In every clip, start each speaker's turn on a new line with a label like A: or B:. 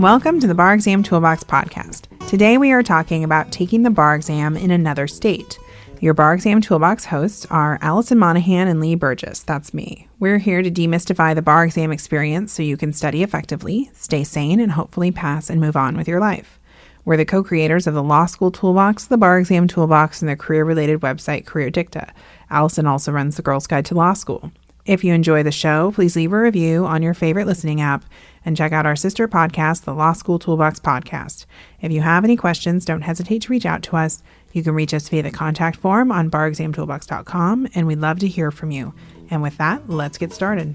A: Welcome to the Bar Exam Toolbox podcast. Today we are talking about taking the bar exam in another state. Your Bar Exam Toolbox hosts are Alison Monahan and Lee Burgess. That's me. We're here to demystify the bar exam experience so you can study effectively, stay sane, and hopefully pass and move on with your life. We're the co-creators of the Law School Toolbox, the Bar Exam Toolbox, and their career-related website, Career Dicta. Alison also runs the Girls Guide to Law School. If you enjoy the show, please leave a review on your favorite listening app and check out our sister podcast, the Law School Toolbox Podcast. If you have any questions, don't hesitate to reach out to us. You can reach us via the contact form on barexamtoolbox.com, and we'd love to hear from you. And with that, let's get started.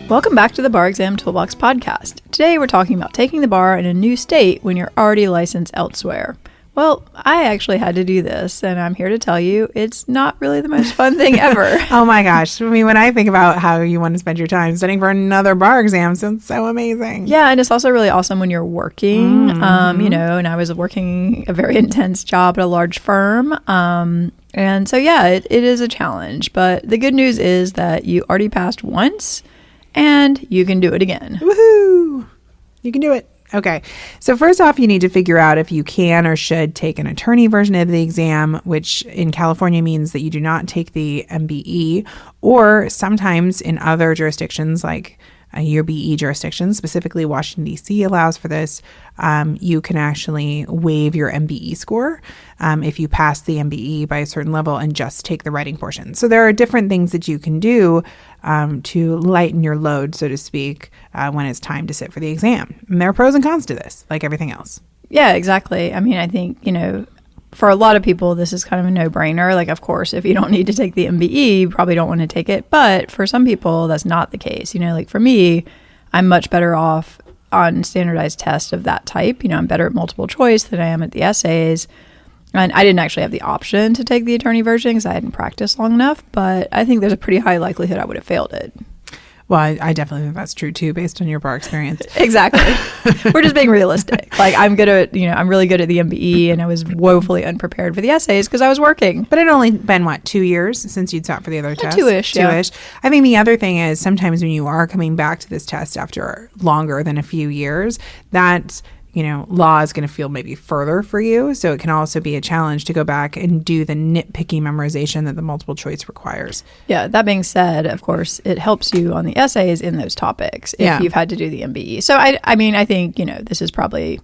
B: Welcome back to the Bar Exam Toolbox Podcast. Today we're talking about taking the bar in a new state when you're already licensed elsewhere. Well, I actually had to do this, and I'm here to tell you it's not really the most fun thing ever.
A: Oh my gosh. I mean, when I think about how you want to spend your time studying for another bar exam, sounds so amazing.
B: Yeah, and it's also really awesome when you're working, and I was working a very intense job at a large firm. And so, yeah, it is a challenge. But the good news is that you already passed once, and you can do it again.
A: Woohoo! You can do it. Okay, so first off, you need to figure out if you can or should take an attorney version of the exam, which in California means that you do not take the MBE, or sometimes in other jurisdictions like your BE jurisdiction, specifically Washington, D.C. allows for this. You can actually waive your MBE score if you pass the MBE by a certain level and just take the writing portion. So there are different things that you can do to lighten your load, so to speak, when it's time to sit for the exam. And there are pros and cons to this, like everything else.
B: Yeah, exactly. I mean, I think, for a lot of people, this is kind of a no-brainer. Like, of course, if you don't need to take the MBE, you probably don't want to take it. But for some people, that's not the case. Like for me, I'm much better off on standardized tests of that type. I'm better at multiple choice than I am at the essays. And I didn't actually have the option to take the attorney version because I hadn't practiced long enough. But I think there's a pretty high likelihood I would have failed it.
A: Well, I definitely think that's true, too, based on your bar experience.
B: Exactly. We're just being realistic. Like, I'm really good at the MBE, and I was woefully unprepared for the essays because I was working.
A: But it only been, 2 years since you'd sat for the other test?
B: Two-ish, yeah.
A: I think the other thing is sometimes when you are coming back to this test after longer than a few years, that law is going to feel maybe further for you. So it can also be a challenge to go back and do the nitpicky memorization that the multiple choice requires.
B: Yeah, that being said, of course, it helps you on the essays in those topics if you've had to do the MBE. So I think, this is probably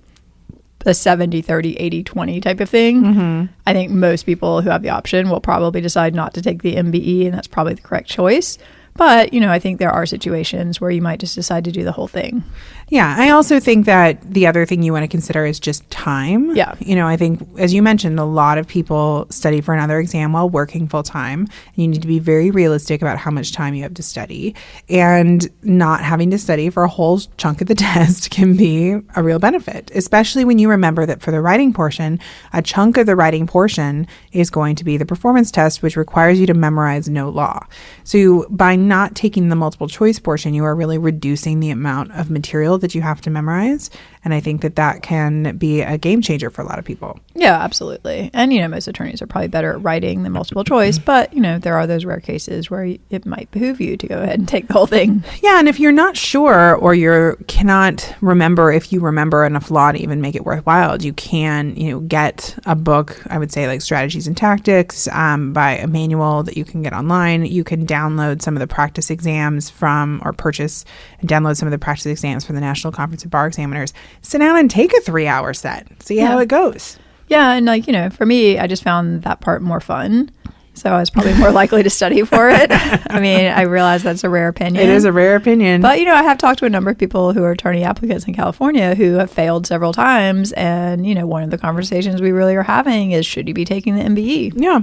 B: a 70-30, 80-20 type of thing. Mm-hmm. I think most people who have the option will probably decide not to take the MBE, and that's probably the correct choice. But, I think there are situations where you might just decide to do the whole thing.
A: Yeah, I also think that the other thing you want to consider is just time.
B: Yeah.
A: I think, as you mentioned, a lot of people study for another exam while working full time. And you need to be very realistic about how much time you have to study. And not having to study for a whole chunk of the test can be a real benefit, especially when you remember that for the writing portion, a chunk of the writing portion is going to be the performance test, which requires you to memorize no law. So by not taking the multiple choice portion, you are really reducing the amount of material that you have to memorize. And I think that can be a game changer for a lot of people.
B: Yeah, absolutely. And, most attorneys are probably better at writing than multiple choice. But, there are those rare cases where it might behoove you to go ahead and take the whole thing.
A: Yeah. And if you're not sure or you cannot remember, if you remember enough law to even make it worthwhile, you can, get a book, I would say like Strategies and Tactics by a manual that you can get online. You can download some of the practice exams or purchase and download some of the practice exams from the National Conference of Bar Examiners. Sit down and take a 3-hour set. See how it goes.
B: Yeah. And for me, I just found that part more fun. So I was probably more likely to study for it. I mean, I realize that's a rare opinion.
A: It is a rare opinion.
B: But, I have talked to a number of people who are attorney applicants in California who have failed several times. And, one of the conversations we really are having is, should you be taking the MBE?
A: Yeah.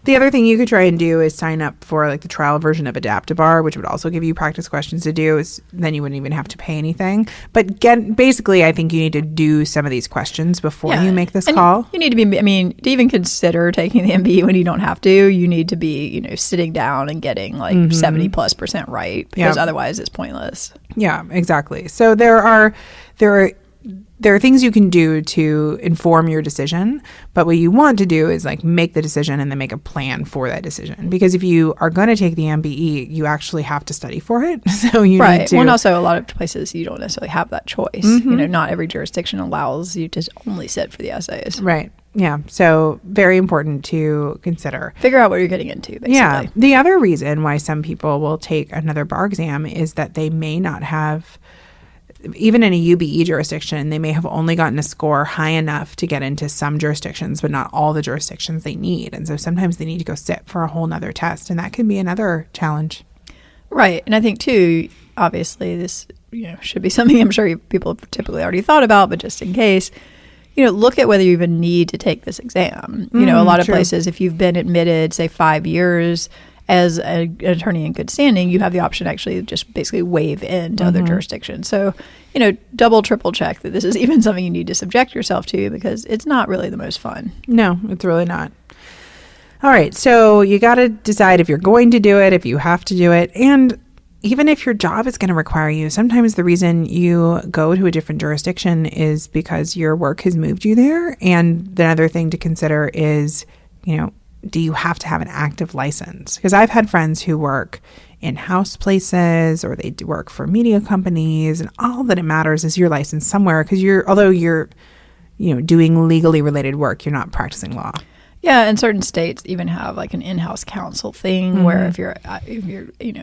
A: The other thing you could try and do is sign up for like the trial version of Adapt-A-Bar, which would also give you practice questions to do. Then you wouldn't even have to pay anything. But basically, I think you need to do some of these questions before you make this call.
B: You need to be, to even consider taking the MBE when you don't have to, you need to be, sitting down and getting like 70+% right, because otherwise it's pointless.
A: Yeah, exactly. So there are there are things you can do to inform your decision, but what you want to do is like make the decision and then make a plan for that decision. Because if you are going to take the MBE, you actually have to study for it. So you need to.
B: Well, and also a lot of places you don't necessarily have that choice. You know, not every jurisdiction allows you to only sit for the essays.
A: Right. Yeah. So very important to consider.
B: Figure out what you're getting into, basically.
A: Yeah. The other reason why some people will take another bar exam is that they may not have, even in a UBE jurisdiction, they may have only gotten a score high enough to get into some jurisdictions, but not all the jurisdictions they need. And so sometimes they need to go sit for a whole nother test, and that can be another challenge.
B: Right. And I think, too, obviously this should be something I'm sure people have typically already thought about, but just in case, look at whether you even need to take this exam. A lot of places, if you've been admitted, say, 5 years as an attorney in good standing, you have the option to actually just basically waive into other jurisdictions. So, double, triple check that this is even something you need to subject yourself to, because it's not really the most fun.
A: No, it's really not. All right. So you got to decide if you're going to do it, if you have to do it. And even if your job is going to require you, sometimes the reason you go to a different jurisdiction is because your work has moved you there. And the other thing to consider is, do you have to have an active license? Because I've had friends who work in-house places, or they work for media companies, and all that it matters is your license somewhere, because although you're doing legally related work, you're not practicing law.
B: Yeah, and certain states even have like an in-house counsel thing where if you're in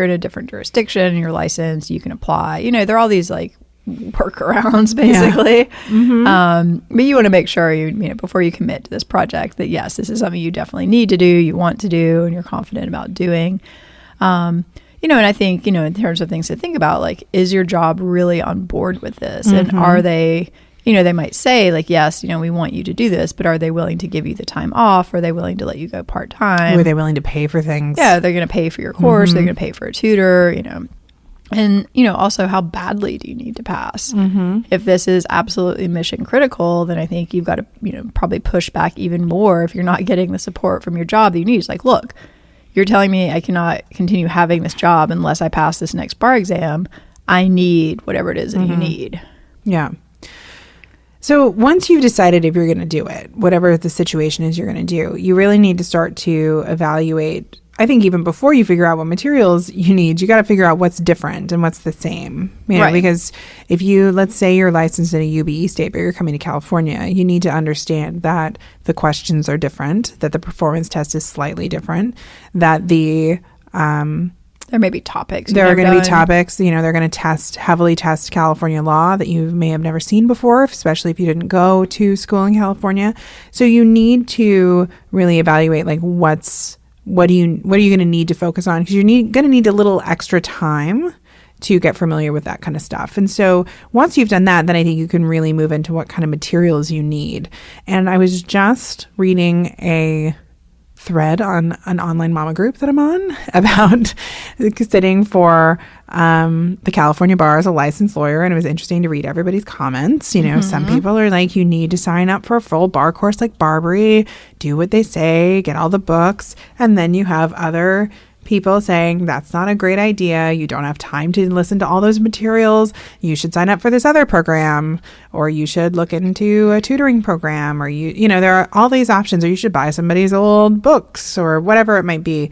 B: a different jurisdiction and you're licensed, you can apply. There are all these like workarounds basically. But you want to make sure before you commit to this project that yes, this is something you definitely need to do, you want to do, and you're confident about doing. And I think in terms of things to think about, like, is your job really on board with this, and are they? They might say like, yes, we want you to do this, but are they willing to give you the time off? Are they willing to let you go part-time?
A: Are they willing to pay for things?
B: Yeah, they're going to pay for your course. They're going to pay for a tutor, And, also, how badly do you need to pass? If this is absolutely mission critical, then I think you've got to, probably push back even more if you're not getting the support from your job that you need. It's like, look, you're telling me I cannot continue having this job unless I pass this next bar exam. I need whatever it is that you need.
A: Yeah. So once you've decided if you're going to do it, whatever the situation is you're going to do, you really need to start to evaluate. I think even before you figure out what materials you need, you got to figure out what's different and what's the same.
B: Right.
A: Because if let's say you're licensed in a UBE state, but you're coming to California, you need to understand that the questions are different, that the performance test is slightly different, that
B: there may be topics.
A: There are going to be topics, they're going to heavily test California law that you may have never seen before, especially if you didn't go to school in California. So you need to really evaluate like what are you going to need to focus on, because you're going to need a little extra time to get familiar with that kind of stuff. And so once you've done that, then I think you can really move into what kind of materials you need. And I was just reading a thread on an online mama group that I'm on about sitting for the California bar as a licensed lawyer, and it was interesting to read everybody's comments. Some people are like, you need to sign up for a full bar course like Barbary, do what they say, get all the books, and then you have other people saying that's not a great idea. You don't have time to listen to all those materials. You should sign up for this other program, or you should look into a tutoring program, or there are all these options, or you should buy somebody's old books or whatever it might be.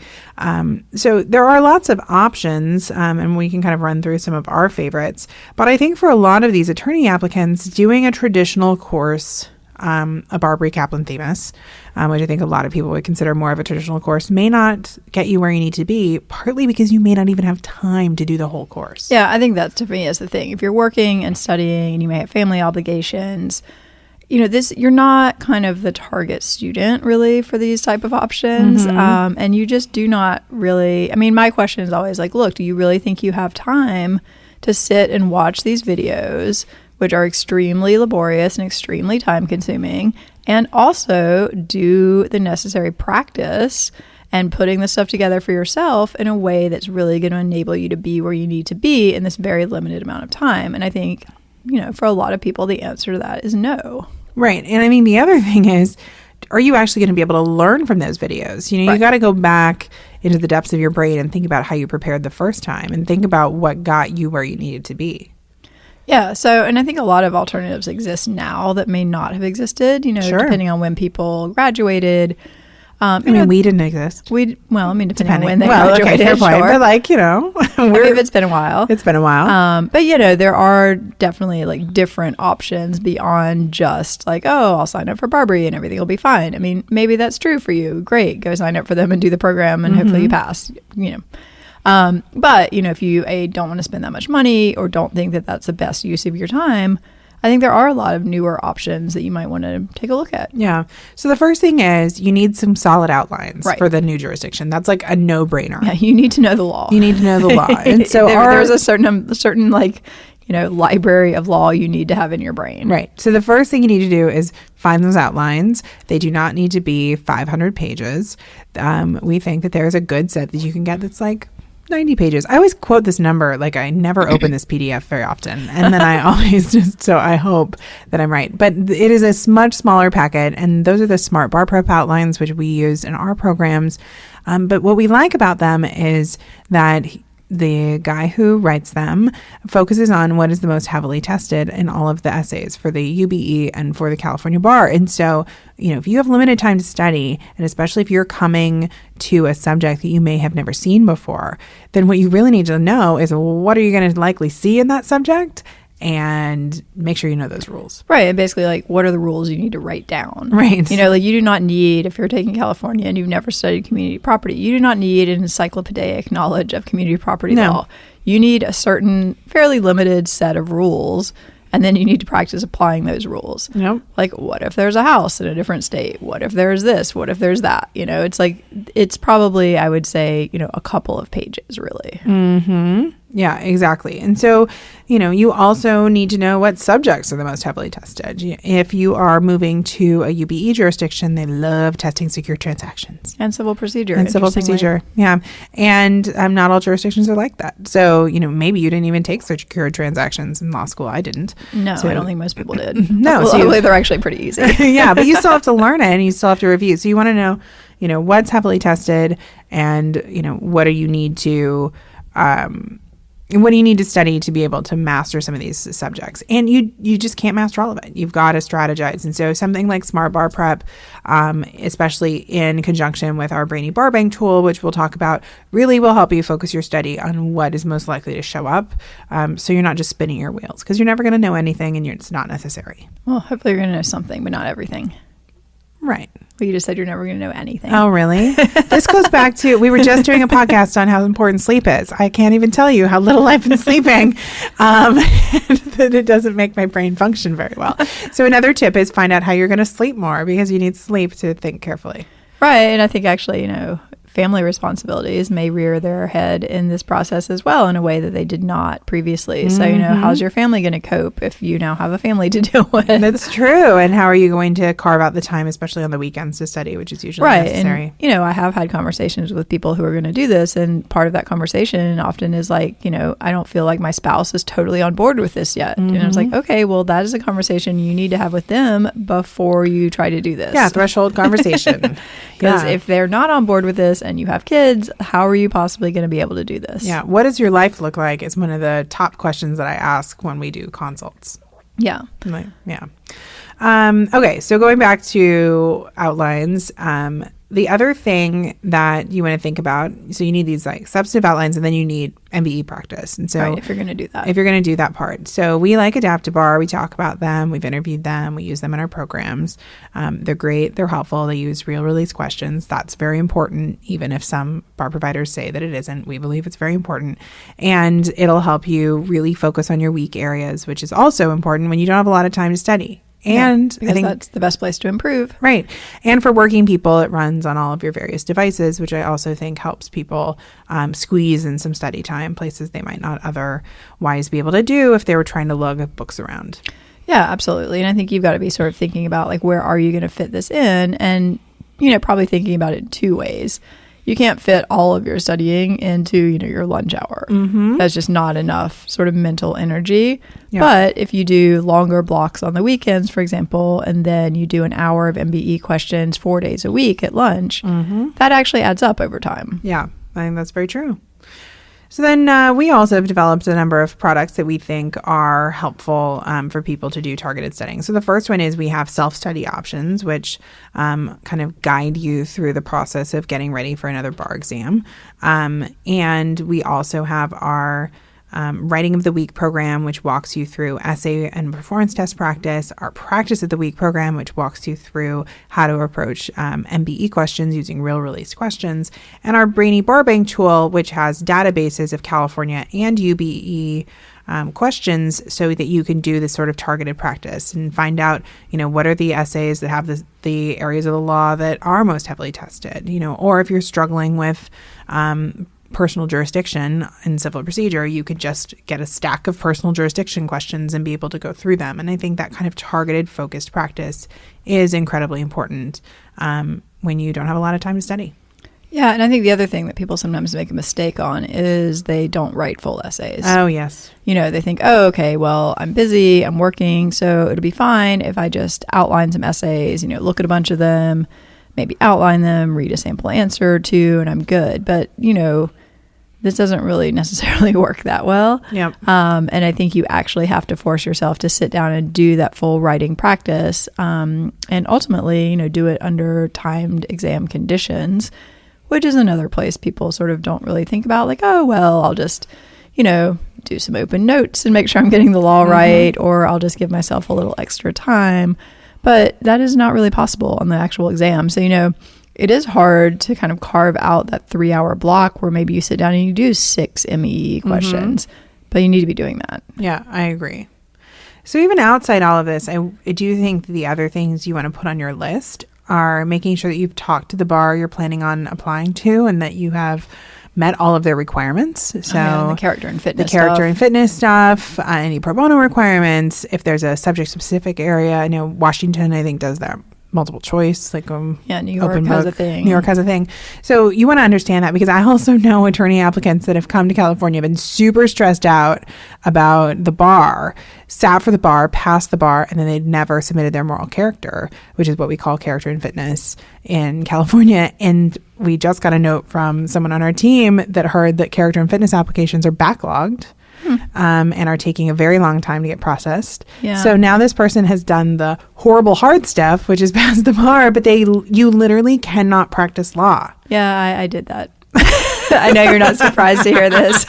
A: So there are lots of options, and we can kind of run through some of our favorites. But I think for a lot of these attorney applicants, doing a traditional course, a Barbary Kaplan Themis, which I think a lot of people would consider more of a traditional course, may not get you where you need to be, partly because you may not even have time to do the whole course.
B: Yeah, I think that to me is the thing. If you're working and studying and you may have family obligations, you're not kind of the target student really for these type of options. And you just do not really, my question is always like, look, do you really think you have time to sit and watch these videos, which are extremely laborious and extremely time consuming, and also do the necessary practice and putting the stuff together for yourself in a way that's really going to enable you to be where you need to be in this very limited amount of time? And I think, for a lot of people, the answer to that is no.
A: Right. And the other thing is, are you actually going to be able to learn from those videos? You got to go back into the depths of your brain and think about how you prepared the first time, and think about what got you where you needed to be.
B: Yeah. So, and I think a lot of alternatives exist now that may not have existed, depending on when people graduated.
A: We didn't exist.
B: Depending on when they graduated.
A: Okay, fair point.
B: Sure.
A: But
B: it's been a while.
A: It's been a while.
B: But there are definitely like different options beyond just like, oh, I'll sign up for Barbary and everything will be fine. I mean, maybe that's true for you. Great, go sign up for them and do the program, and hopefully you pass. But if you don't want to spend that much money or don't think that that's the best use of your time, I think there are a lot of newer options that you might want to take a look at.
A: Yeah. So the first thing is you need some solid outlines for the new jurisdiction. That's like a no-brainer.
B: Yeah, you need to know the law.
A: You need to know the law. And so
B: there's a certain like, library of law you need to have in your brain.
A: Right. So the first thing you need to do is find those outlines. They do not need to be 500 pages. We think that there's a good set that you can get that's like 90 pages. I always quote this number, like I never open this PDF very often. And then I always so I hope that I'm right. But it is a much smaller packet. And those are the Smart Bar Prep outlines, which we use in our programs. But what we like about them is that the guy who writes them focuses on what is the most heavily tested in all of the essays for the UBE and for the California bar. And so, if you have limited time to study, and especially if you're coming to a subject that you may have never seen before, then what you really need to know is what are you going to likely see in that subject? And make sure you know those rules.
B: Right. And basically, like, what are the rules you need to write down?
A: Right.
B: Like, you do not need, if you're taking California and you've never studied community property, you do not need an encyclopedic knowledge of community property law. You need a certain fairly limited set of rules, and then you need to practice applying those rules.
A: Yep.
B: Like, what if there's a house in a different state? What if there's this? What if there's that? It's like, it's probably, I would say, a couple of pages, really.
A: Mm-hmm. Yeah, exactly. And so, you also need to know what subjects are the most heavily tested. If you are moving to a UBE jurisdiction, they love testing secure transactions.
B: And civil procedure.
A: Yeah. And not all jurisdictions are like that. So, maybe you didn't even take secure transactions in law school. I didn't.
B: No,
A: so,
B: I don't think most people did.
A: No.
B: Luckily, they're actually pretty easy.
A: Yeah, but you still have to learn it and you still have to review. So you want to know, what's heavily tested and, what do you need to... what do you need to study to be able to master some of these subjects? And you just can't master all of it. You've got to strategize. And so something like Smart Bar Prep, especially in conjunction with our Brainy Bar Bank tool, which we'll talk about, really will help you focus your study on what is most likely to show up. So you're not just spinning your wheels, because you're never going to know anything and it's not necessary.
B: Well, hopefully you're going to know something, but not everything.
A: Right.
B: Well, you just said you're never going to know anything.
A: Oh, really? This goes back to, we were just doing a podcast on how important sleep is. I can't even tell you how little I've been sleeping, that it doesn't make my brain function very well. So another tip is find out how you're going to sleep more, because you need sleep to think carefully.
B: Right. And I think actually, family responsibilities may rear their head in this process as well in a way that they did not previously. Mm-hmm. So, how's your family going to cope if you now have a family to deal with?
A: That's true. And how are you going to carve out the time, especially on the weekends, to study, which is usually necessary?
B: And, I have had conversations with people who are going to do this. And part of that conversation often is like, I don't feel like my spouse is totally on board with this yet. Mm-hmm. And I was like, okay, well, that is a conversation you need to have with them before you try to do this.
A: Yeah, threshold conversation.
B: Because if they're not on board with this and you have kids, how are you possibly going to be able to do this?
A: Yeah. What does your life look like is one of the top questions that I ask when we do consults.
B: Yeah.
A: Yeah. Okay. So going back to outlines, the other thing that you want to think about, so you need these like substantive outlines, and then you need MBE practice. And so
B: if you're going to do that.
A: If you're going to do that part. So we like Adapt-A-Bar. We talk about them. We've interviewed them. We use them in our programs. They're great. They're helpful. They use real release questions. That's very important. Even if some bar providers say that it isn't, we believe it's very important. And it'll help you really focus on your weak areas, which is also important when you don't have a lot of time to study. And
B: I think that's the best place to improve.
A: Right. And for working people, it runs on all of your various devices, which I also think helps people squeeze in some study time, places they might not otherwise be able to do if they were trying to lug books around.
B: Yeah, absolutely. And I think you've got to be sort of thinking about like, where are you going to fit this in? And, probably thinking about it in two ways. You can't fit all of your studying into, your lunch hour. Mm-hmm. That's just not enough sort of mental energy. Yeah. But if you do longer blocks on the weekends, for example, and then you do an hour of MBE questions 4 days a week at lunch, that actually adds up over time.
A: Yeah, I think that's very true. So then we also have developed a number of products that we think are helpful for people to do targeted studying. So the first one is we have self-study options, which kind of guide you through the process of getting ready for another bar exam. And we also have our Writing of the Week program, which walks you through essay and performance test practice, our Practice of the Week program, which walks you through how to approach MBE questions using real release questions, and our Brainy Bar Bank tool, which has databases of California and UBE questions so that you can do this sort of targeted practice and find out, what are the essays that have the areas of the law that are most heavily tested, or if you're struggling with personal jurisdiction in civil procedure, you could just get a stack of personal jurisdiction questions and be able to go through them. And I think that kind of targeted, focused practice is incredibly important when you don't have a lot of time to study.
B: Yeah, and I think the other thing that people sometimes make a mistake on is they don't write full essays.
A: Oh, yes.
B: They think, oh, okay, well, I'm busy, I'm working, so it'll be fine if I just outline some essays, look at a bunch of them, maybe outline them, read a sample answer or two, and I'm good. But, this doesn't really necessarily work that well.
A: Yep.
B: And I think you actually have to force yourself to sit down and do that full writing practice and ultimately, do it under timed exam conditions, which is another place people sort of don't really think about, like, oh, well, I'll just, do some open notes and make sure I'm getting the law right, or I'll just give myself a little extra time. But that is not really possible on the actual exam. So, it is hard to kind of carve out that 3-hour block where maybe you sit down and you do 6 ME questions, but you need to be doing that.
A: Yeah, I agree. So even outside all of this, I do think the other things you want to put on your list are making sure that you've talked to the bar you're planning on applying to and that you have met all of their requirements. So
B: the character and fitness
A: stuff, any pro bono requirements. If there's a subject specific area, I know Washington, I think, does that multiple choice, like
B: New York has a thing.
A: New York has a thing. So you want to understand that, because I also know attorney applicants that have come to California, been super stressed out about the bar, sat for the bar, passed the bar, and then they'd never submitted their moral character, which is what we call character and fitness in California. And we just got a note from someone on our team that heard that character and fitness applications are backlogged. And are taking a very long time to get processed.
B: Yeah.
A: So now this person has done the horrible hard stuff, which is pass the bar, but you literally cannot practice law.
B: Yeah, I did that. I know you're not surprised to hear this.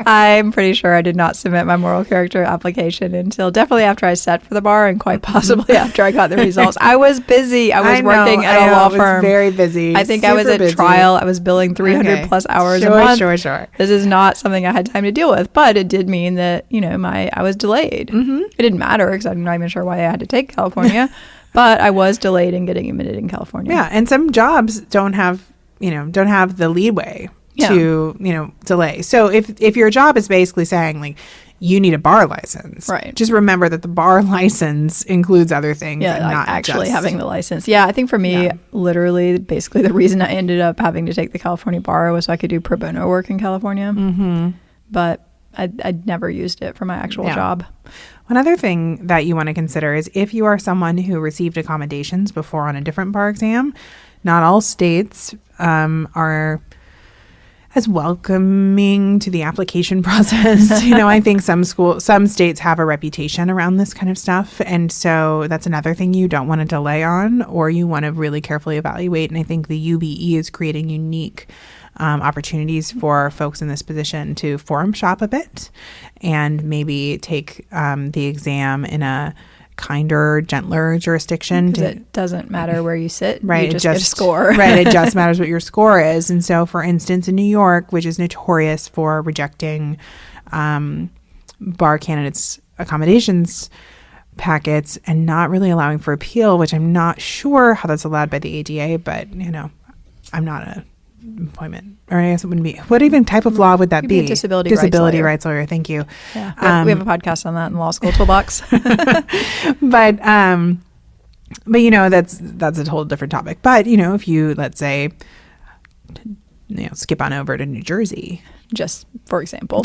B: I'm pretty sure I did not submit my moral character application until definitely after I sat for the bar and quite possibly after I got the results. I was busy. I was working at a law firm.
A: I was very busy.
B: I think I was at trial. I was billing 300 plus hours a month.
A: Sure.
B: This is not something I had time to deal with, but it did mean that, I was delayed. It didn't matter because I'm not even sure why I had to take California, but I was delayed in getting admitted in California.
A: Yeah, and some jobs don't have the leeway to, delay. So if your job is basically saying, like, you need a bar license,
B: right,
A: just remember that the bar license includes other things.
B: Yeah,
A: and
B: like
A: not
B: actually
A: just
B: having the license. Yeah, I think for me, literally, basically the reason I ended up having to take the California bar was so I could do pro bono work in California. But I'd never used it for my actual job.
A: One other thing that you want to consider is if you are someone who received accommodations before on a different bar exam, not all states are as welcoming to the application process. I think some states have a reputation around this kind of stuff. And so that's another thing you don't want to delay on, or you want to really carefully evaluate. And I think the UBE is creating unique opportunities for folks in this position to forum shop a bit and maybe take the exam in a kinder, gentler jurisdiction.
B: It doesn't matter where you sit.
A: Right.
B: You just get a score.
A: Right. It just matters what your score is. And so, for instance, in New York, which is notorious for rejecting bar candidates' accommodations packets and not really allowing for appeal, which I'm not sure how that's allowed by the ADA, but, I'm not a employment, or I guess it wouldn't be. What even type of law would that be?
B: Disability
A: rights lawyer. Thank you.
B: Yeah, we have a podcast on that in Law School Toolbox.
A: But that's a whole different topic. But if you, let's say, skip on over to New Jersey,
B: just for example,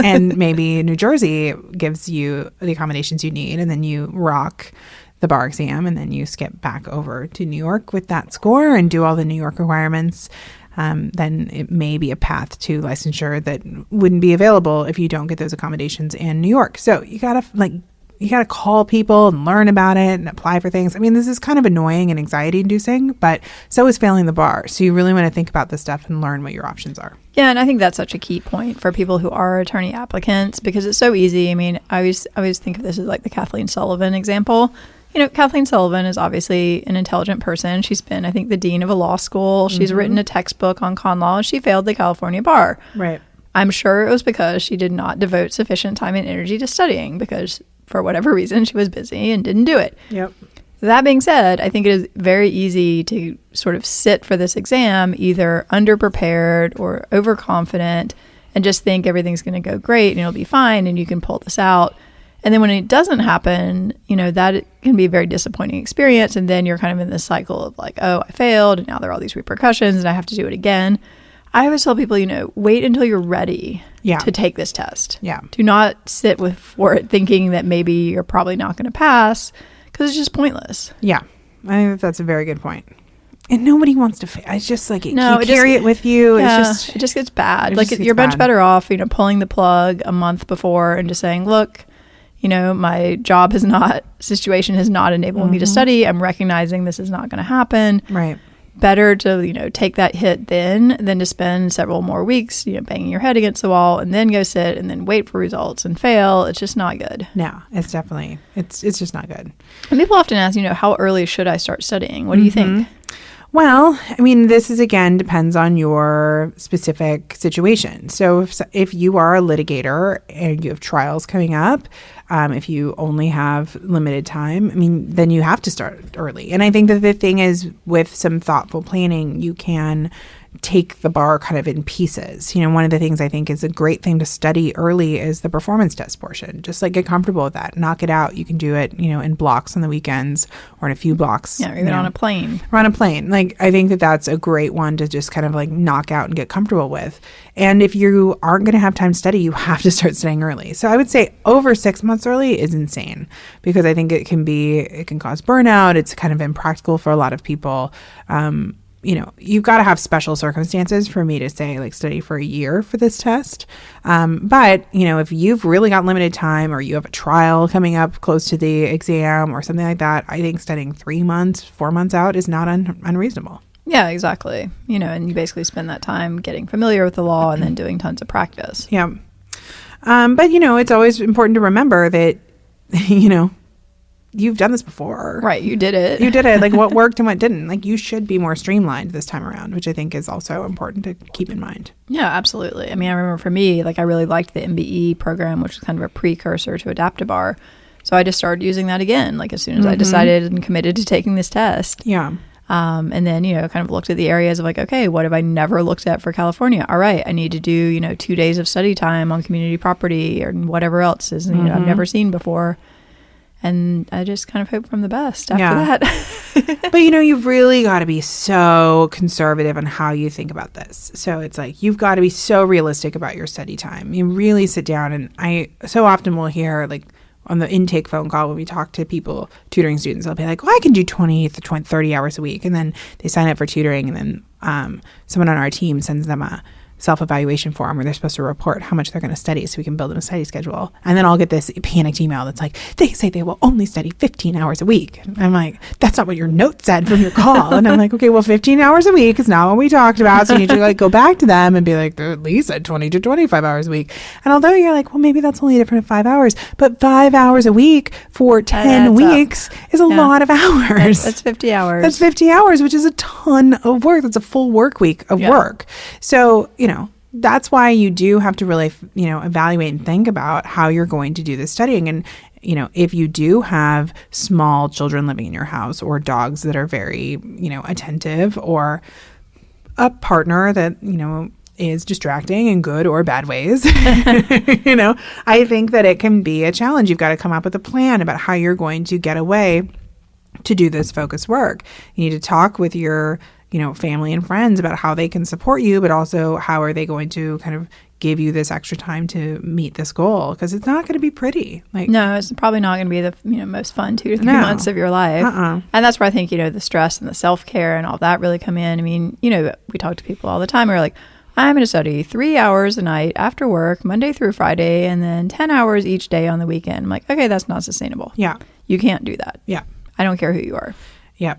A: and maybe New Jersey gives you the accommodations you need, and then you rock the bar exam, and then you skip back over to New York with that score and do all the New York requirements. then it may be a path to licensure that wouldn't be available if you don't get those accommodations in New York. So you got to call people and learn about it and apply for things. I mean, this is kind of annoying and anxiety inducing, but so is failing the bar. So you really want to think about this stuff and learn what your options are.
B: Yeah, and I think that's such a key point for people who are attorney applicants, because it's so easy. I mean, I always think of this as like the Kathleen Sullivan example. You know, Kathleen Sullivan is obviously an intelligent person. She's been, I think, the dean of a law school. She's written a textbook on con law, and she failed the California bar.
A: Right.
B: I'm sure it was because she did not devote sufficient time and energy to studying, because for whatever reason, she was busy and didn't do it.
A: Yep.
B: That being said, I think it is very easy to sort of sit for this exam either underprepared or overconfident and just think everything's going to go great and it'll be fine and you can pull this out. And then when it doesn't happen, you know, that can be a very disappointing experience. And then you're kind of in this cycle of like, oh, I failed and now there are all these repercussions and I have to do it again. I always tell people, you know, wait until you're ready to take this test.
A: Yeah.
B: Do not sit for it thinking that maybe you're probably not going to pass, because it's just pointless.
A: Yeah. I think that's a very good point. And nobody wants to fail. It's just like, you carry it with you.
B: Yeah, it just gets bad. Like you're much better off, you know, pulling the plug a month before and just saying, look, you know, my situation has not enabled me to study. I'm recognizing this is not going to happen.
A: Right.
B: Better to, you know, take that hit then than to spend several more weeks, you know, banging your head against the wall and then go sit and then wait for results and fail. It's just not good.
A: No, it's definitely, it's just not good.
B: And people often ask, you know, how early should I start studying? What do you think?
A: Well, I mean, this is, again, depends on your specific situation. So if you are a litigator and you have trials coming up, if you only have limited time, I mean, then you have to start early. And I think that the thing is, with some thoughtful planning, you can take the bar kind of in pieces. You know, one of the things I think is a great thing to study early is the performance test portion. Just like get comfortable with that. Knock it out. You can do it, you know, in blocks on the weekends or in a few blocks.
B: Yeah, or even on a plane.
A: Or on a plane. Like, I think that that's a great one to just kind of like knock out and get comfortable with. And if you aren't going to have time to study, you have to start studying early. So I would say over 6 months early is insane, because I think it can cause burnout. It's kind of impractical for a lot of people. You know, you've got to have special circumstances for me to say, like, study for a year for this test. But, you know, if you've really got limited time or you have a trial coming up close to the exam or something like that, I think studying 3 months, 4 months out is not unreasonable.
B: Yeah, exactly. You know, and you basically spend that time getting familiar with the law and then doing tons of practice.
A: Yeah. But, you know, it's always important to remember that, you know, you've done this before.
B: Right. You did it.
A: You did it. Like, what worked and what didn't. Like, you should be more streamlined this time around, which I think is also important to keep in mind.
B: Yeah, absolutely. I mean, I remember for me, like, I really liked the MBE program, which was kind of a precursor to AdaptABAR. So I just started using that again, like, as soon as I decided and committed to taking this test.
A: Yeah.
B: And then, you know, kind of looked at the areas of like, okay, what have I never looked at for California? All right, I need to do, you know, 2 days of study time on community property or whatever else is, you know, I've never seen before. And I just kind of hope from the best after that.
A: But, you know, you've really got to be so conservative on how you think about this. So it's like, you've got to be so realistic about your study time. You really sit down, and I so often will hear, like, on the intake phone call when we talk to people, tutoring students, they'll be like, well, I can do 20 to 30 hours a week. And then they sign up for tutoring, and then someone on our team sends them a self-evaluation form where they're supposed to report how much they're going to study so we can build them a study schedule. And then I'll get this panicked email that's like, they say they will only study 15 hours a week. And I'm like, that's not what your note said from your call. And I'm like, okay, well, 15 hours a week is not what we talked about. So you need to like go back to them and be like, at least at 20 to 25 hours a week. And although you're like, well, maybe that's only different at 5 hours, but 5 hours a week for 10 weeks is a lot of hours.
B: That's 50 hours.
A: That's 50 hours, which is a ton of work. That's a full work week of work. So, you know, that's why you do have to really, you know, evaluate and think about how you're going to do this studying. And, you know, if you do have small children living in your house or dogs that are very, you know, attentive, or a partner that, you know, is distracting in good or bad ways, you know, I think that it can be a challenge. You've got to come up with a plan about how you're going to get away to do this focused work. You need to talk with your, you know, family and friends about how they can support you, but also how are they going to kind of give you this extra time to meet this goal, because it's not going to be pretty. Like,
B: no, it's probably not going to be the most fun 2 to 3 months of your life. And that's where I think, the stress and the self-care and all that really come in. I mean, we talk to people all the time who are like, I'm going to study 3 hours a night after work, Monday through Friday, and then 10 hours each day on the weekend. I'm like, okay, that's not sustainable.
A: Yeah.
B: You can't do that.
A: Yeah.
B: I don't care who you are.
A: Yeah.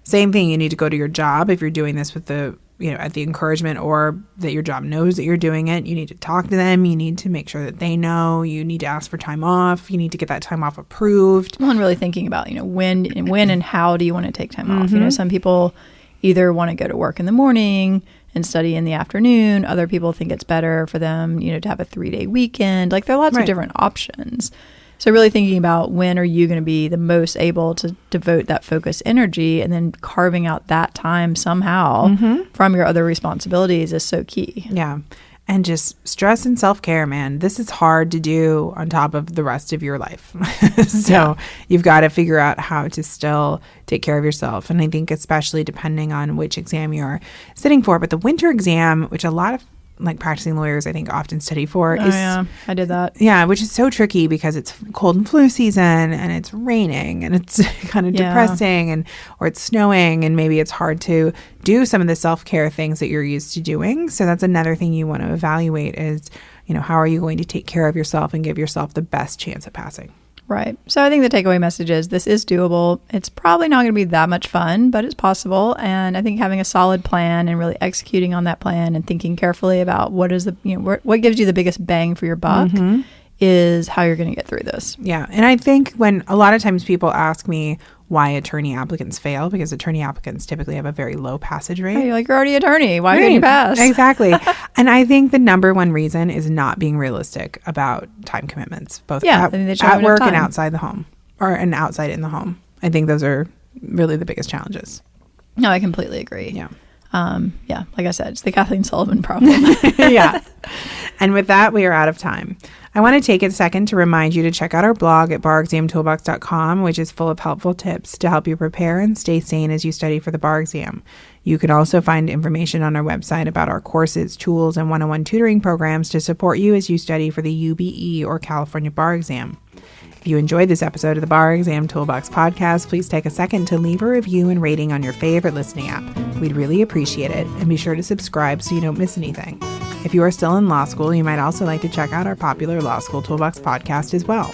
A: Same thing. You need to go to your job if you're doing this with at the encouragement, or that your job knows that you're doing it. You need to talk to them. You need to make sure that they know. You need to ask for time off. You need to get that time off approved.
B: Well, and really thinking about, when and how do you want to take time off? Some people either want to go to work in the morning and study in the afternoon. Other people think it's better for them, to have a 3-day weekend. Like, there are lots of different options. So really thinking about when are you going to be the most able to devote that focused energy, and then carving out that time somehow from your other responsibilities is so key.
A: Yeah. And just stress and self-care, man. This is hard to do on top of the rest of your life. So you've got to figure out how to still take care of yourself. And I think especially depending on which exam you're sitting for, but the winter exam, which a lot of practicing lawyers, I think, often study for.
B: Yeah, I did that.
A: Yeah, which is so tricky because it's cold and flu season, and it's raining, and it's kind of depressing, or it's snowing, and maybe it's hard to do some of the self-care things that you're used to doing. So that's another thing you want to evaluate is, how are you going to take care of yourself and give yourself the best chance at passing?
B: Right. So I think the takeaway message is this is doable. It's probably not going to be that much fun, but it's possible. And I think having a solid plan and really executing on that plan and thinking carefully about what is what gives you the biggest bang for your buck is how you're going to get through this.
A: Yeah. And I think when a lot of times people ask me why attorney applicants fail, because attorney applicants typically have a very low passage rate.
B: Oh, you're already an attorney. Why didn't you pass?
A: Exactly. And I think the number one reason is not being realistic about time commitments, both at work and outside the home, and outside in the home. I think those are really the biggest challenges.
B: No, I completely agree.
A: Yeah.
B: Like I said, it's the Kathleen Sullivan problem.
A: Yeah. And with that, we are out of time. I want to take a second to remind you to check out our blog at barexamtoolbox.com, which is full of helpful tips to help you prepare and stay sane as you study for the bar exam. You can also find information on our website about our courses, tools, and one-on-one tutoring programs to support you as you study for the UBE or California bar exam. If you enjoyed this episode of the Bar Exam Toolbox podcast, please take a second to leave a review and rating on your favorite listening app. We'd really appreciate it, and be sure to subscribe so you don't miss anything. If you are still in law school, you might also like to check out our popular Law School Toolbox podcast as well.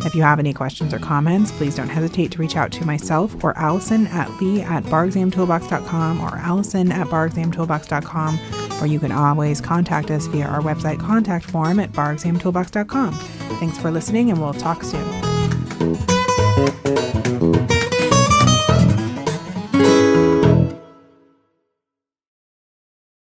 A: If you have any questions or comments, please don't hesitate to reach out to myself or Alison at lee@barexamtoolbox.com or allison@barexamtoolbox.com, or you can always contact us via our website contact form at barexamtoolbox.com. Thanks for listening, and we'll talk soon.